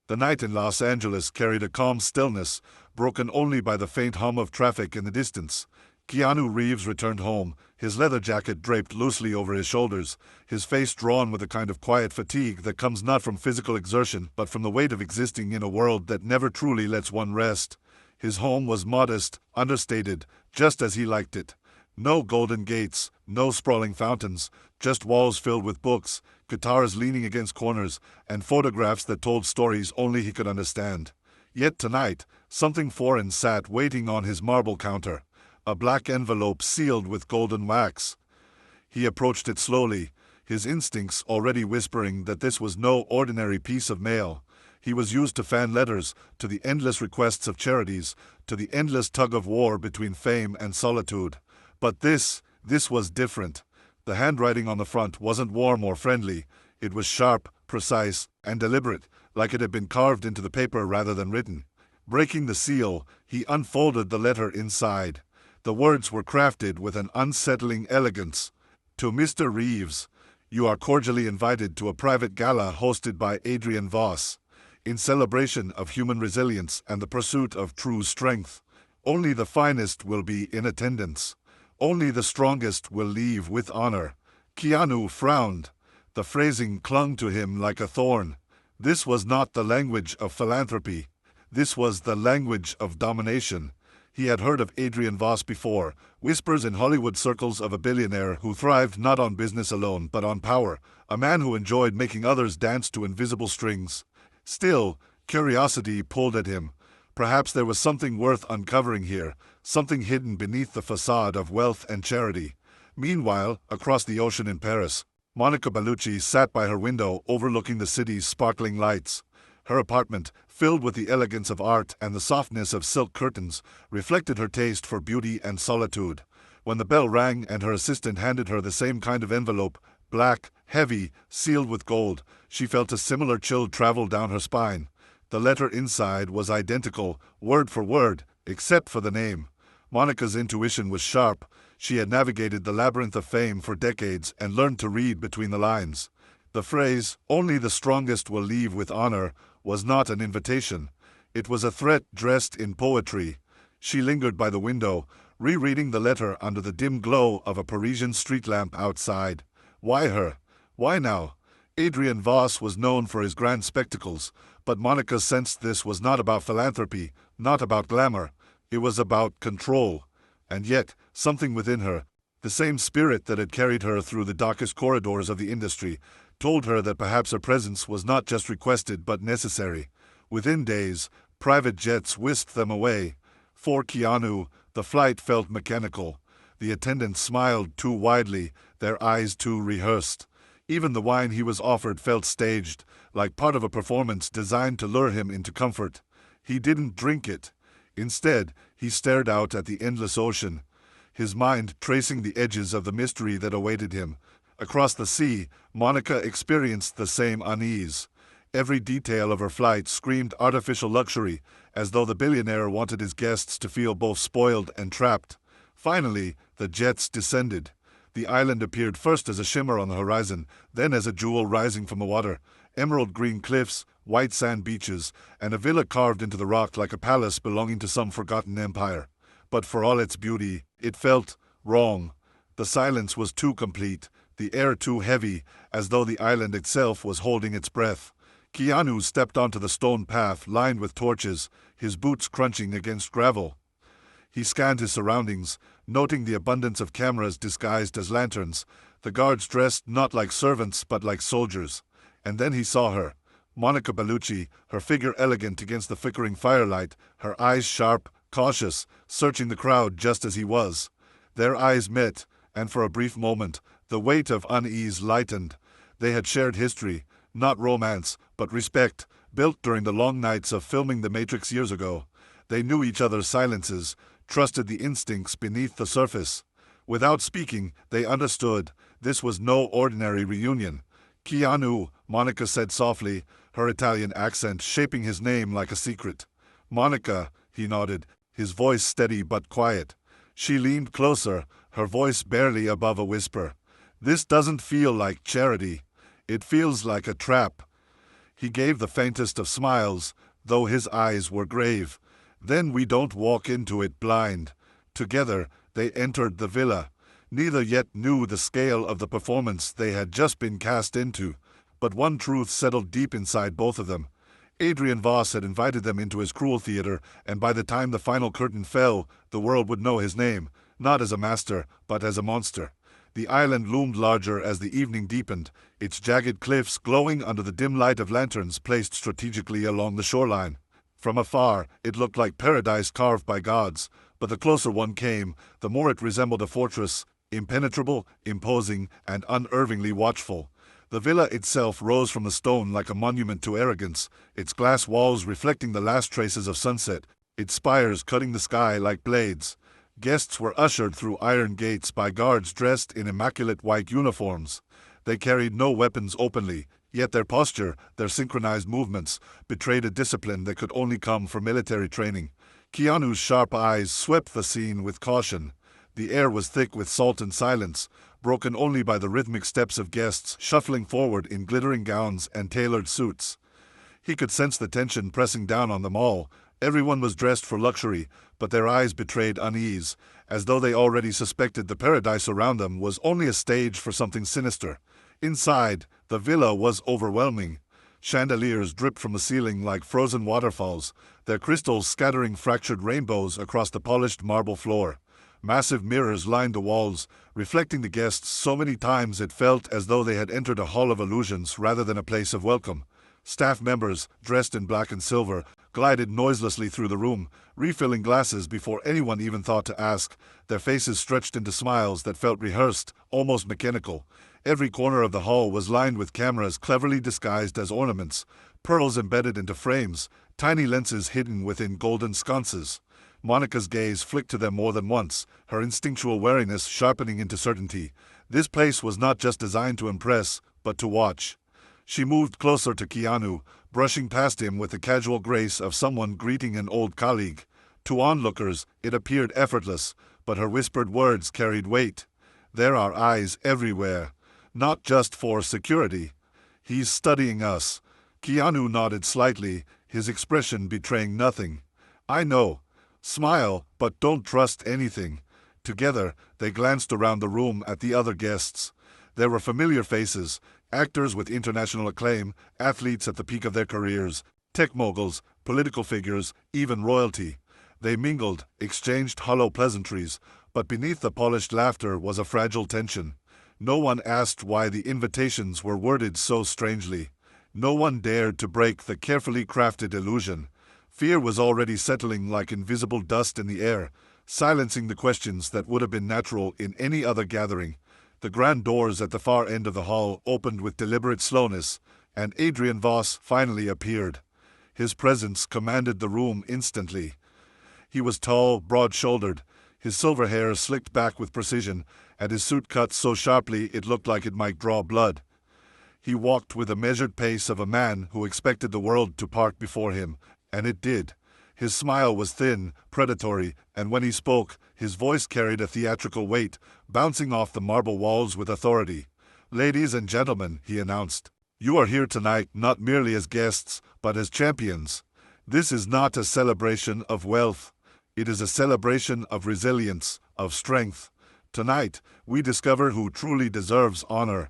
The night in Los Angeles carried a calm stillness, broken only by the faint hum of traffic in the distance. Keanu Reeves returned home, his leather jacket draped loosely over his shoulders, his face drawn with a kind of quiet fatigue that comes not from physical exertion but from the weight of existing in a world that never truly lets one rest. His home was modest, understated, just as he liked it. No golden gates, no sprawling fountains, just walls filled with books, guitars leaning against corners, and photographs that told stories only he could understand. Yet tonight, something foreign sat waiting on his marble counter. A black envelope sealed with golden wax. He approached it slowly, his instincts already whispering that this was no ordinary piece of mail. He was used to fan letters, to the endless requests of charities, to the endless tug-of-war between fame and solitude. But this was different. The handwriting on the front wasn't warm or friendly. It was sharp, precise, and deliberate, like it had been carved into the paper rather than written. Breaking the seal, he unfolded the letter inside. The words were crafted with an unsettling elegance. To Mr. Reeves, you are cordially invited to a private gala hosted by Adrian Voss, in celebration of human resilience and the pursuit of true strength. Only the finest will be in attendance. Only the strongest will leave with honor. Keanu frowned. The phrasing clung to him like a thorn. This was not the language of philanthropy. This was the language of domination. He had heard of Adrian Voss before, whispers in Hollywood circles of a billionaire who thrived not on business alone but on power, a man who enjoyed making others dance to invisible strings. Still, curiosity pulled at him. Perhaps there was something worth uncovering here, something hidden beneath the facade of wealth and charity. Meanwhile, across the ocean in Paris, Monica Bellucci sat by her window overlooking the city's sparkling lights. Her apartment, filled with the elegance of art and the softness of silk curtains, reflected her taste for beauty and solitude. When the bell rang and her assistant handed her the same kind of envelope, black, heavy, sealed with gold, she felt a similar chill travel down her spine. The letter inside was identical, word for word, except for the name. Monica's intuition was sharp. She had navigated the labyrinth of fame for decades and learned to read between the lines. The phrase, "Only the strongest will leave with honor," was not an invitation. It was a threat dressed in poetry. She lingered by the window, rereading the letter under the dim glow of a Parisian street lamp outside. Why her? Why now? Adrian Voss was known for his grand spectacles, but Monica sensed this was not about philanthropy, not about glamour. It was about control. And yet, something within her, the same spirit that had carried her through the darkest corridors of the industry, told her that perhaps her presence was not just requested but necessary. Within days, private jets whisked them away. For Keanu, the flight felt mechanical. The attendants smiled too widely, their eyes too rehearsed. Even the wine he was offered felt staged, like part of a performance designed to lure him into comfort. He didn't drink it. Instead, he stared out at the endless ocean, his mind tracing the edges of the mystery that awaited him. Across the sea, Monica experienced the same unease. Every detail of her flight screamed artificial luxury, as though the billionaire wanted his guests to feel both spoiled and trapped. Finally, the jets descended. The island appeared first as a shimmer on the horizon, then as a jewel rising from the water. Emerald green cliffs, white sand beaches, and a villa carved into the rock like a palace belonging to some forgotten empire. But for all its beauty, it felt wrong. The silence was too complete, the air too heavy, as though the island itself was holding its breath. Keanu stepped onto the stone path lined with torches, his boots crunching against gravel. He scanned his surroundings, noting the abundance of cameras disguised as lanterns, the guards dressed not like servants but like soldiers. And then he saw her, Monica Bellucci, her figure elegant against the flickering firelight, her eyes sharp, cautious, searching the crowd just as he was. Their eyes met, and for a brief moment, the weight of unease lightened. They had shared history, not romance, but respect, built during the long nights of filming The Matrix years ago. They knew each other's silences, trusted the instincts beneath the surface. Without speaking, they understood. This was no ordinary reunion. Keanu, Monica said softly, her Italian accent shaping his name like a secret. Monica, he nodded, his voice steady but quiet. She leaned closer, her voice barely above a whisper. This doesn't feel like charity. It feels like a trap. He gave the faintest of smiles, though his eyes were grave. Then we don't walk into it blind. Together, they entered the villa. Neither yet knew the scale of the performance they had just been cast into, but one truth settled deep inside both of them. Adrian Voss had invited them into his cruel theater, and by the time the final curtain fell, the world would know his name, not as a master, but as a monster. The island loomed larger as the evening deepened, its jagged cliffs glowing under the dim light of lanterns placed strategically along the shoreline. From afar, it looked like paradise carved by gods, but the closer one came, the more it resembled a fortress, impenetrable, imposing, and unerringly watchful. The villa itself rose from the stone like a monument to arrogance, its glass walls reflecting the last traces of sunset, its spires cutting the sky like blades. Guests were ushered through iron gates by guards dressed in immaculate white uniforms. They carried no weapons openly, yet their posture, their synchronized movements, betrayed a discipline that could only come from military training. Keanu's sharp eyes swept the scene with caution. The air was thick with salt and silence, broken only by the rhythmic steps of guests shuffling forward in glittering gowns and tailored suits. He could sense the tension pressing down on them all. Everyone was dressed for luxury, but their eyes betrayed unease, as though they already suspected the paradise around them was only a stage for something sinister. Inside, the villa was overwhelming. Chandeliers dripped from the ceiling like frozen waterfalls, their crystals scattering fractured rainbows across the polished marble floor. Massive mirrors lined the walls, reflecting the guests so many times it felt as though they had entered a hall of illusions rather than a place of welcome. Staff members, dressed in black and silver, glided noiselessly through the room, refilling glasses before anyone even thought to ask, their faces stretched into smiles that felt rehearsed, almost mechanical. Every corner of the hall was lined with cameras cleverly disguised as ornaments, pearls embedded into frames, tiny lenses hidden within golden sconces. Monica's gaze flicked to them more than once, her instinctual wariness sharpening into certainty. This place was not just designed to impress, but to watch. She moved closer to Keanu, brushing past him with the casual grace of someone greeting an old colleague. To onlookers, it appeared effortless, but her whispered words carried weight. There are eyes everywhere, not just for security. He's studying us. Keanu nodded slightly, his expression betraying nothing. I know. Smile, but don't trust anything. Together, they glanced around the room at the other guests. There were familiar faces, actors with international acclaim, athletes at the peak of their careers, tech moguls, political figures, even royalty. They mingled, exchanged hollow pleasantries, but beneath the polished laughter was a fragile tension. No one asked why the invitations were worded so strangely. No one dared to break the carefully crafted illusion. Fear was already settling like invisible dust in the air, silencing the questions that would have been natural in any other gathering. The grand doors at the far end of the hall opened with deliberate slowness, and Adrian Voss finally appeared. His presence commanded the room instantly. He was tall, broad-shouldered, his silver hair slicked back with precision, and his suit cut so sharply it looked like it might draw blood. He walked with the measured pace of a man who expected the world to part before him, and it did. His smile was thin, predatory, and when he spoke, his voice carried a theatrical weight, bouncing off the marble walls with authority. "Ladies and gentlemen," he announced, "you are here tonight not merely as guests, but as champions. This is not a celebration of wealth. It is a celebration of resilience, of strength. Tonight, we discover who truly deserves honor."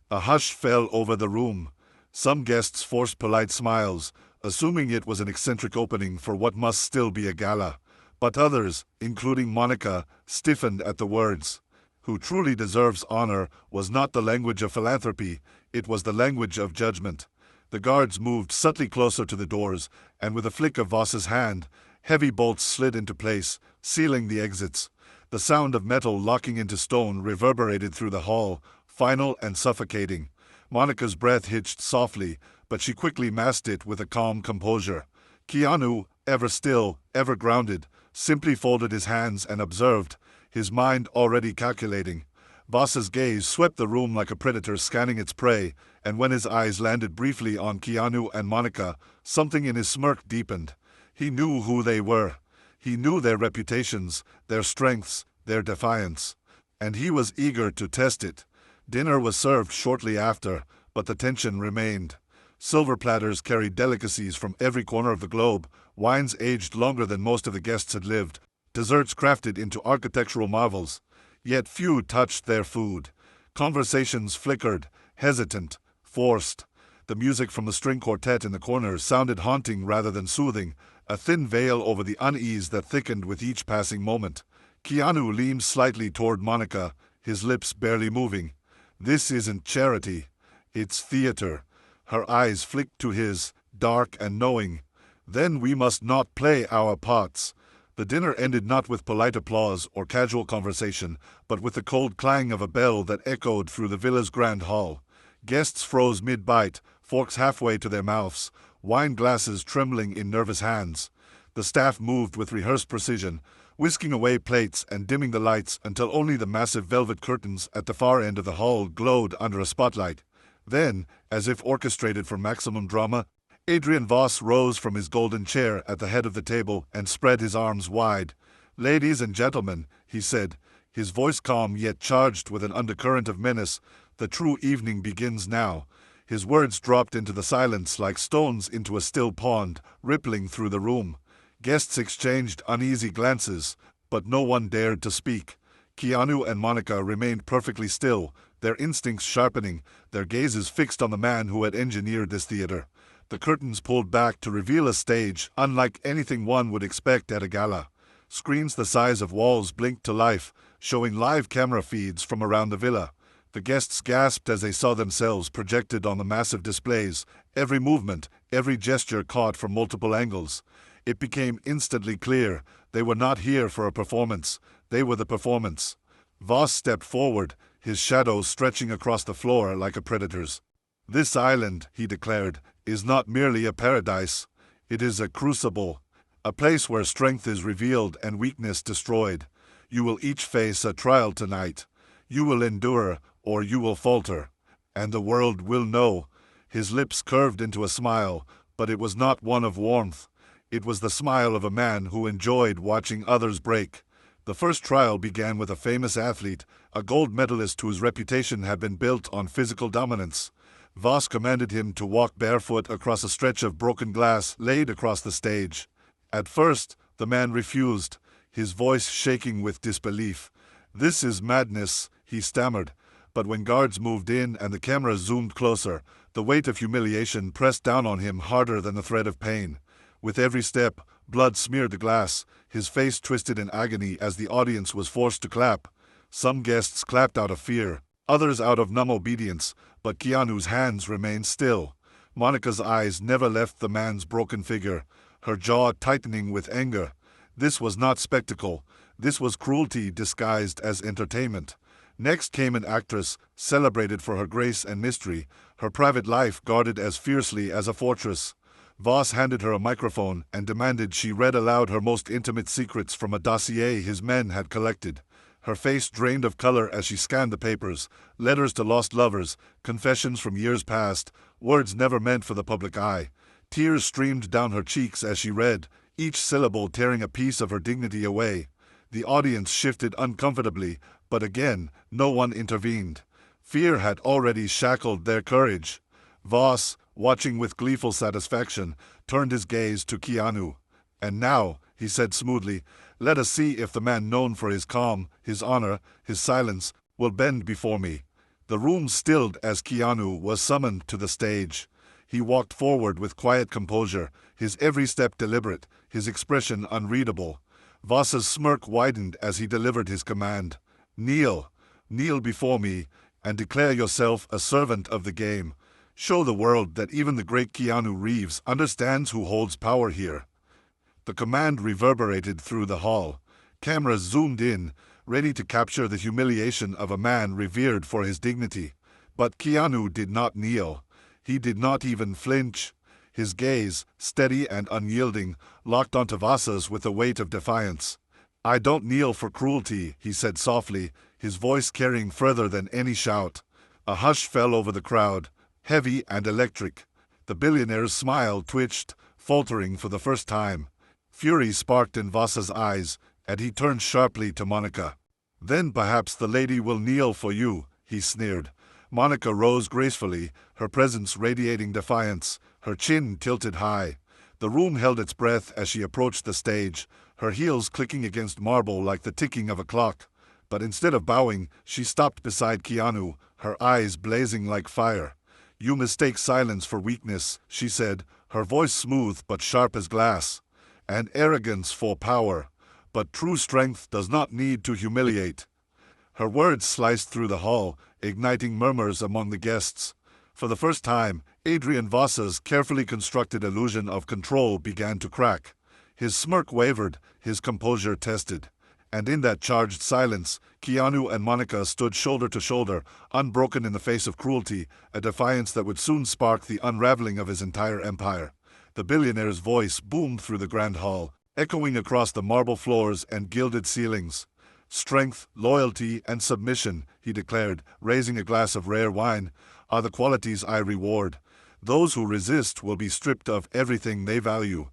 A hush fell over the room. Some guests forced polite smiles, assuming it was an eccentric opening for what must still be a gala. But others, including Monica, stiffened at the words. Who truly deserves honor was not the language of philanthropy, it was the language of judgment. The guards moved subtly closer to the doors, and with a flick of Voss's hand, heavy bolts slid into place, sealing the exits. The sound of metal locking into stone reverberated through the hall, final and suffocating. Monica's breath hitched softly, but she quickly masked it with a calm composure. Keanu, ever still, ever grounded, simply folded his hands and observed, his mind already calculating. Voss's gaze swept the room like a predator scanning its prey, and when his eyes landed briefly on Keanu and Monica, something in his smirk deepened. He knew who they were. He knew their reputations, their strengths, their defiance. And he was eager to test it. Dinner was served shortly after, but the tension remained. Silver platters carried delicacies from every corner of the globe, wines aged longer than most of the guests had lived, desserts crafted into architectural marvels. Yet few touched their food. Conversations flickered, hesitant, forced. The music from the string quartet in the corner sounded haunting rather than soothing, a thin veil over the unease that thickened with each passing moment. Keanu leaned slightly toward Monica, his lips barely moving. "This isn't charity. It's theater." Her eyes flicked to his, dark and knowing. "Then we must not play our parts." The dinner ended not with polite applause or casual conversation, but with the cold clang of a bell that echoed through the villa's grand hall. Guests froze mid-bite, forks halfway to their mouths, wine glasses trembling in nervous hands. The staff moved with rehearsed precision, whisking away plates and dimming the lights until only the massive velvet curtains at the far end of the hall glowed under a spotlight. Then, as if orchestrated for maximum drama, Adrian Voss rose from his golden chair at the head of the table and spread his arms wide. "Ladies and gentlemen," he said, his voice calm yet charged with an undercurrent of menace, "the true evening begins now." His words dropped into the silence like stones into a still pond, rippling through the room. Guests exchanged uneasy glances, but no one dared to speak. Keanu and Monica remained perfectly still, their instincts sharpening, their gazes fixed on the man who had engineered this theater. The curtains pulled back to reveal a stage unlike anything one would expect at a gala. Screens the size of walls blinked to life, showing live camera feeds from around the villa. The guests gasped as they saw themselves projected on the massive displays, every movement, every gesture caught from multiple angles. It became instantly clear they were not here for a performance, they were the performance. Voss stepped forward, his shadow stretching across the floor like a predator's. "This island," he declared, "is not merely a paradise. It is a crucible, a place where strength is revealed and weakness destroyed. You will each face a trial tonight. You will endure, or you will falter. And the world will know." His lips curved into a smile, but it was not one of warmth. It was the smile of a man who enjoyed watching others break. The first trial began with a famous athlete, a gold medalist whose reputation had been built on physical dominance. Voss commanded him to walk barefoot across a stretch of broken glass laid across the stage. At first, the man refused, his voice shaking with disbelief. "This is madness," he stammered. But when guards moved in and the camera zoomed closer, the weight of humiliation pressed down on him harder than the threat of pain. With every step, blood smeared the glass, his face twisted in agony as the audience was forced to clap. Some guests clapped out of fear, others out of numb obedience, but Keanu's hands remained still. Monica's eyes never left the man's broken figure, her jaw tightening with anger. This was not spectacle. This was cruelty disguised as entertainment. Next came an actress, celebrated for her grace and mystery, her private life guarded as fiercely as a fortress. Voss handed her a microphone and demanded she read aloud her most intimate secrets from a dossier his men had collected. Her face drained of color as she scanned the papers, letters to lost lovers, confessions from years past, words never meant for the public eye. Tears streamed down her cheeks as she read, each syllable tearing a piece of her dignity away. The audience shifted uncomfortably, but again, no one intervened. Fear had already shackled their courage. Voss, watching with gleeful satisfaction, turned his gaze to Keanu. "And now," he said smoothly, "let us see if the man known for his calm, his honor, his silence, will bend before me." The room stilled as Keanu was summoned to the stage. He walked forward with quiet composure, his every step deliberate, his expression unreadable. Voss's smirk widened as he delivered his command. "Kneel. Kneel before me, and declare yourself a servant of the game. Show the world that even the great Keanu Reeves understands who holds power here." The command reverberated through the hall. Cameras zoomed in, ready to capture the humiliation of a man revered for his dignity. But Keanu did not kneel. He did not even flinch. His gaze, steady and unyielding, locked onto Voss's with the weight of defiance. "I don't kneel for cruelty," he said softly, his voice carrying further than any shout. A hush fell over the crowd, heavy and electric. The billionaire's smile twitched, faltering for the first time. Fury sparked in Voss's eyes, and he turned sharply to Monica. "Then perhaps the lady will kneel for you," he sneered. Monica rose gracefully, her presence radiating defiance, her chin tilted high. The room held its breath as she approached the stage, her heels clicking against marble like the ticking of a clock. But instead of bowing, she stopped beside Keanu, her eyes blazing like fire. "You mistake silence for weakness," she said, her voice smooth but sharp as glass. "And arrogance for power. But true strength does not need to humiliate." Her words sliced through the hall, igniting murmurs among the guests. For the first time, Adrian Voss's carefully constructed illusion of control began to crack. His smirk wavered, his composure tested. And in that charged silence, Keanu and Monica stood shoulder to shoulder, unbroken in the face of cruelty, a defiance that would soon spark the unraveling of his entire empire. The billionaire's voice boomed through the grand hall, echoing across the marble floors and gilded ceilings. "Strength, loyalty, and submission," he declared, raising a glass of rare wine, "are the qualities I reward. Those who resist will be stripped of everything they value."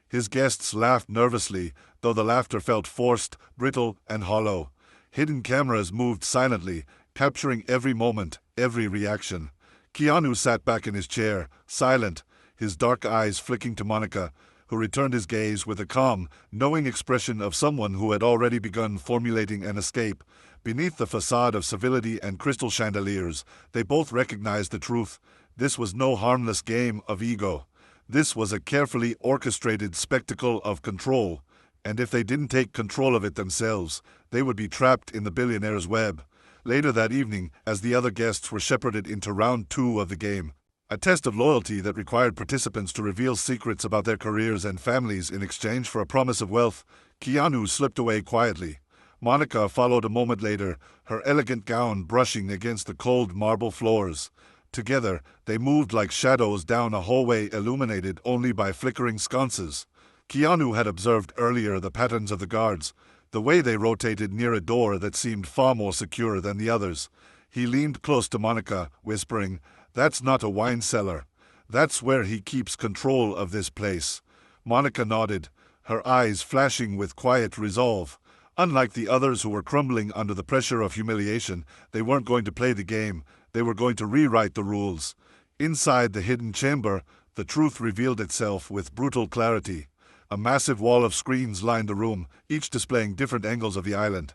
His guests laughed nervously, though the laughter felt forced, brittle, and hollow. Hidden cameras moved silently, capturing every moment, every reaction. Keanu sat back in his chair, silent, his dark eyes flicking to Monica, who returned his gaze with a calm, knowing expression of someone who had already begun formulating an escape. Beneath the facade of civility and crystal chandeliers, they both recognized the truth. This was no harmless game of ego. This was a carefully orchestrated spectacle of control, and if they didn't take control of it themselves, they would be trapped in the billionaire's web. Later that evening, as the other guests were shepherded into round 2 of the game, a test of loyalty that required participants to reveal secrets about their careers and families in exchange for a promise of wealth, Keanu slipped away quietly. Monica followed a moment later, her elegant gown brushing against the cold marble floors. Together, they moved like shadows down a hallway illuminated only by flickering sconces. Keanu had observed earlier the patterns of the guards, the way they rotated near a door that seemed far more secure than the others. He leaned close to Monica, whispering, "That's not a wine cellar. That's where he keeps control of this place." Monica nodded, her eyes flashing with quiet resolve. Unlike the others who were crumbling under the pressure of humiliation, they weren't going to play the game. They were going to rewrite the rules. Inside the hidden chamber, the truth revealed itself with brutal clarity. A massive wall of screens lined the room, each displaying different angles of the island.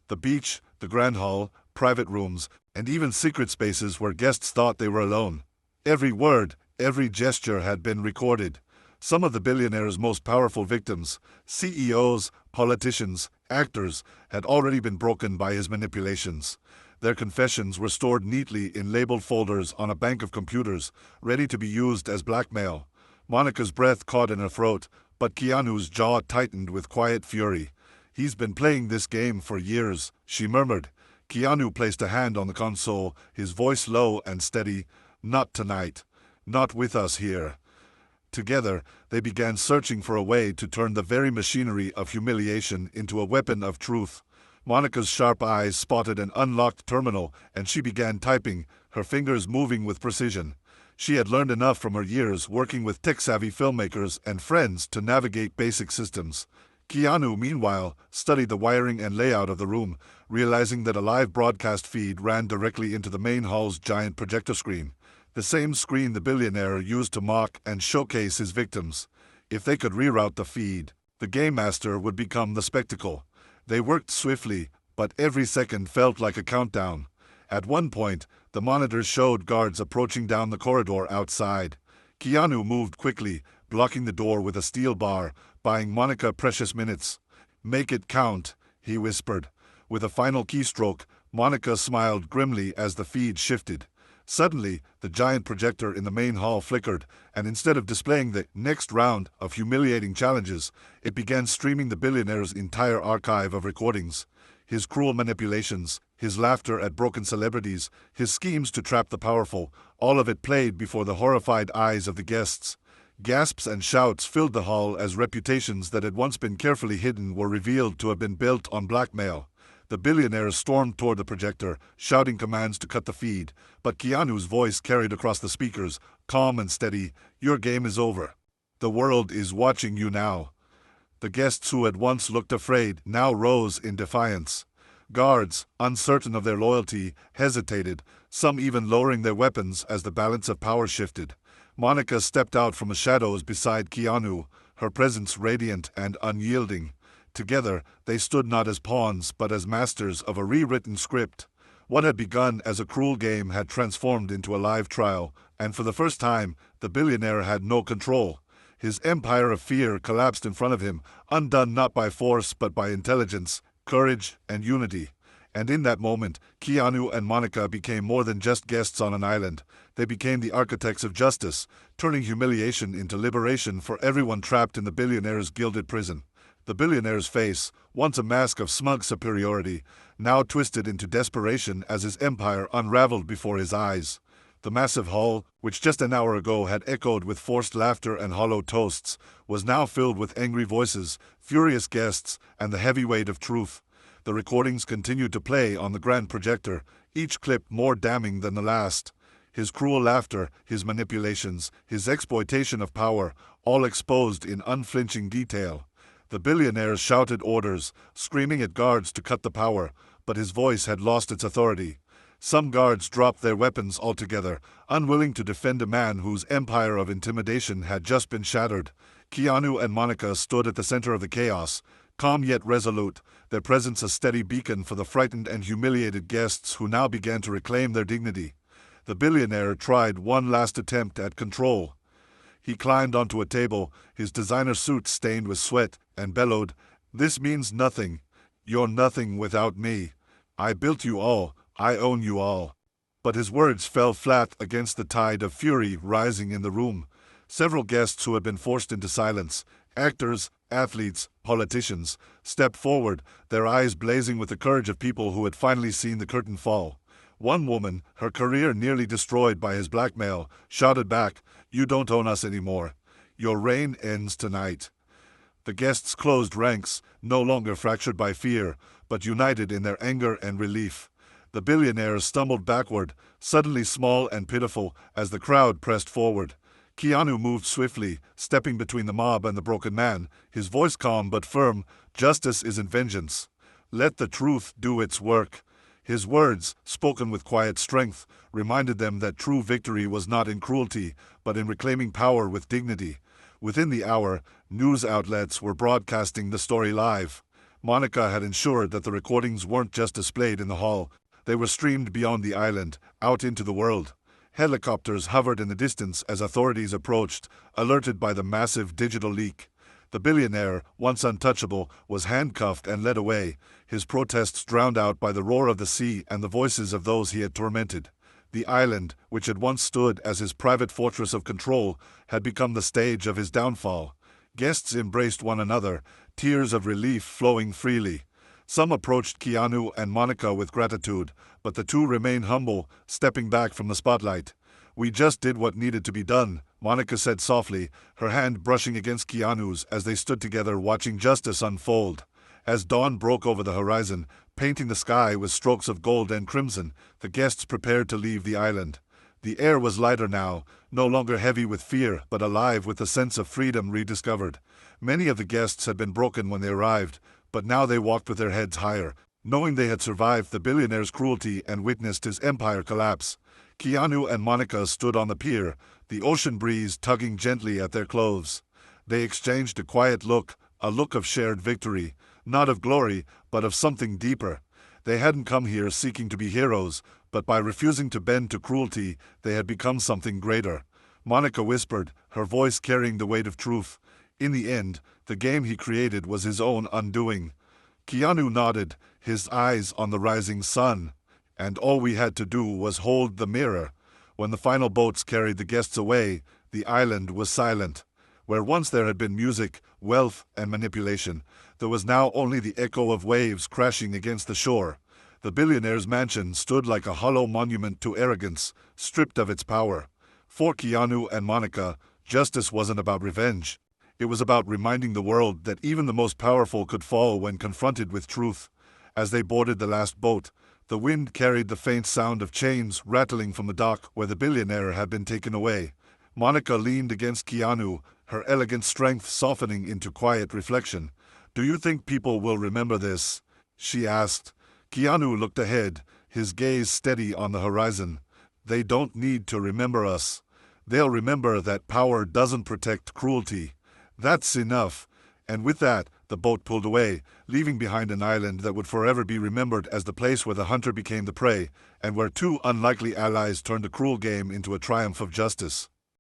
The beach, the grand hall, private rooms, and even secret spaces where guests thought they were alone. Every word, every gesture had been recorded. Some of the billionaire's most powerful victims, CEOs, politicians, actors, had already been broken by his manipulations. Their confessions were stored neatly in labeled folders on a bank of computers, ready to be used as blackmail. Monica's breath caught in her throat, but Keanu's jaw tightened with quiet fury. "He's been playing this game for years," she murmured. Keanu placed a hand on the console, his voice low and steady. "Not tonight. Not with us here." Together, they began searching for a way to turn the very machinery of humiliation into a weapon of truth. Monica's sharp eyes spotted an unlocked terminal, and she began typing, her fingers moving with precision. She had learned enough from her years working with tech-savvy filmmakers and friends to navigate basic systems. Keanu, meanwhile, studied the wiring and layout of the room, realizing that a live broadcast feed ran directly into the main hall's giant projector screen. The same screen the billionaire used to mock and showcase his victims. If they could reroute the feed, the game master would become the spectacle. They worked swiftly, but every second felt like a countdown. At one point, the monitors showed guards approaching down the corridor outside. Keanu moved quickly, blocking the door with a steel bar, buying Monica precious minutes. "Make it count," he whispered. With a final keystroke, Monica smiled grimly as the feed shifted. Suddenly, the giant projector in the main hall flickered, and instead of displaying the next round of humiliating challenges, it began streaming the billionaire's entire archive of recordings. His cruel manipulations, his laughter at broken celebrities, his schemes to trap the powerful, all of it played before the horrified eyes of the guests. Gasps and shouts filled the hall as reputations that had once been carefully hidden were revealed to have been built on blackmail. The billionaire stormed toward the projector, shouting commands to cut the feed, but Keanu's voice carried across the speakers, calm and steady, "Your game is over. The world is watching you now." The guests who had once looked afraid now rose in defiance. Guards, uncertain of their loyalty, hesitated, some even lowering their weapons as the balance of power shifted. Monica stepped out from the shadows beside Keanu, her presence radiant and unyielding. Together, they stood not as pawns but as masters of a rewritten script. What had begun as a cruel game had transformed into a live trial, and for the first time, the billionaire had no control. His empire of fear collapsed in front of him, undone not by force but by intelligence, courage, and unity. And in that moment, Keanu and Monica became more than just guests on an island. They became the architects of justice, turning humiliation into liberation for everyone trapped in the billionaire's gilded prison. The billionaire's face, once a mask of smug superiority, now twisted into desperation as his empire unraveled before his eyes. The massive hall, which just an hour ago had echoed with forced laughter and hollow toasts, was now filled with angry voices, furious guests, and the heavy weight of truth. The recordings continued to play on the grand projector, each clip more damning than the last. His cruel laughter, his manipulations, his exploitation of power, all exposed in unflinching detail. The billionaire shouted orders, screaming at guards to cut the power, but his voice had lost its authority. Some guards dropped their weapons altogether, unwilling to defend a man whose empire of intimidation had just been shattered. Keanu and Monica stood at the center of the chaos, calm yet resolute, their presence a steady beacon for the frightened and humiliated guests who now began to reclaim their dignity. The billionaire tried one last attempt at control. He climbed onto a table, his designer suit stained with sweat, and bellowed, "This means nothing. You're nothing without me. I built you all. I own you all." But his words fell flat against the tide of fury rising in the room. Several guests who had been forced into silence, actors, athletes, politicians, stepped forward, their eyes blazing with the courage of people who had finally seen the curtain fall. One woman, her career nearly destroyed by his blackmail, shouted back, "You don't own us anymore. Your reign ends tonight." The guests closed ranks, no longer fractured by fear, but united in their anger and relief. The billionaire stumbled backward, suddenly small and pitiful, as the crowd pressed forward. Keanu moved swiftly, stepping between the mob and the broken man, his voice calm but firm, "Justice isn't vengeance. Let the truth do its work." His words, spoken with quiet strength, reminded them that true victory was not in cruelty, but in reclaiming power with dignity. Within the hour, news outlets were broadcasting the story live. Monica had ensured that the recordings weren't just displayed in the hall. They were streamed beyond the island, out into the world. Helicopters hovered in the distance as authorities approached, alerted by the massive digital leak. The billionaire, once untouchable, was handcuffed and led away, his protests drowned out by the roar of the sea and the voices of those he had tormented. The island, which had once stood as his private fortress of control, had become the stage of his downfall. Guests embraced one another, tears of relief flowing freely. Some approached Keanu and Monica with gratitude, but the two remained humble, stepping back from the spotlight. "We just did what needed to be done," Monica said softly, her hand brushing against Keanu's as they stood together watching justice unfold. As dawn broke over the horizon, painting the sky with strokes of gold and crimson, the guests prepared to leave the island. The air was lighter now, no longer heavy with fear, but alive with the sense of freedom rediscovered. Many of the guests had been broken when they arrived, but now they walked with their heads higher, knowing they had survived the billionaire's cruelty and witnessed his empire collapse. Keanu and Monica stood on the pier, the ocean breeze tugging gently at their clothes. They exchanged a quiet look, a look of shared victory, not of glory, but of something deeper. They hadn't come here seeking to be heroes, but by refusing to bend to cruelty, they had become something greater. Monica whispered, her voice carrying the weight of truth. In the end, the game he created was his own undoing. Keanu nodded, his eyes on the rising sun. And all we had to do was hold the mirror. When the final boats carried the guests away, the island was silent. Where once there had been music, wealth, and manipulation, there was now only the echo of waves crashing against the shore. The billionaire's mansion stood like a hollow monument to arrogance, stripped of its power. For Keanu and Monica, justice wasn't about revenge. It was about reminding the world that even the most powerful could fall when confronted with truth. As they boarded the last boat, the wind carried the faint sound of chains rattling from the dock where the billionaire had been taken away. Monica leaned against Keanu, her elegant strength softening into quiet reflection. "Do you think people will remember this?" she asked. Keanu looked ahead, his gaze steady on the horizon. They don't need to remember us. They'll remember that power doesn't protect cruelty. That's enough. And with that, the boat pulled away, leaving behind an island that would forever be remembered as the place where the hunter became the prey, and where two unlikely allies turned a cruel game into a triumph of justice.